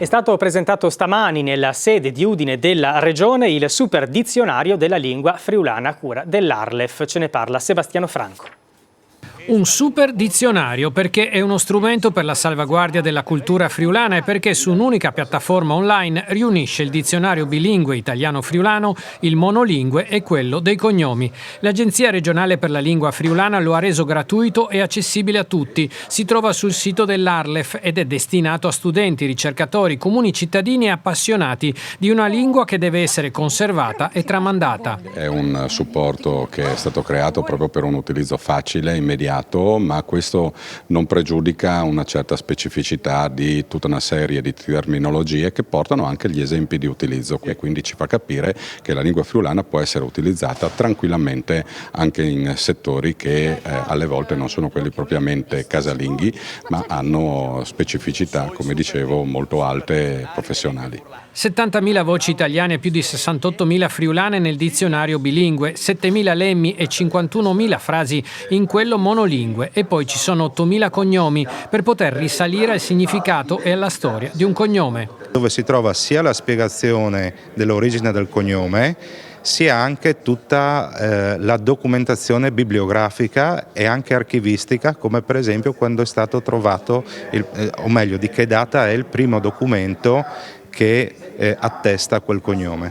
È stato presentato stamani nella sede di Udine della Regione il super dizionario della lingua friulana a cura dell'Arlef. Ce ne parla Sebastiano Franco. Un super dizionario perché è uno strumento per la salvaguardia della cultura friulana e perché su un'unica piattaforma online riunisce il dizionario bilingue italiano-friulano, il monolingue e quello dei cognomi. L'Agenzia regionale per la lingua friulana lo ha reso gratuito e accessibile a tutti. Si trova sul sito dell'Arlef ed è destinato a studenti, ricercatori, comuni cittadini e appassionati di una lingua che deve essere conservata e tramandata. È un supporto che è stato creato proprio per un utilizzo facile, immediato, ma questo non pregiudica una certa specificità di tutta una serie di terminologie che portano anche gli esempi di utilizzo e quindi ci fa capire che la lingua friulana può essere utilizzata tranquillamente anche in settori che alle volte non sono quelli propriamente casalinghi, ma hanno specificità, come dicevo, molto alte professionali. 70.000 voci italiane e più di 68.000 friulane nel dizionario bilingue, 7.000 lemmi e 51.000 frasi in quello monolingue e poi ci sono 8.000 cognomi per poter risalire al significato e alla storia di un cognome. Dove si trova sia la spiegazione dell'origine del cognome, sia anche tutta la documentazione bibliografica e anche archivistica, come per esempio quando è stato trovato, o meglio di che data è il primo documento che attesta quel cognome.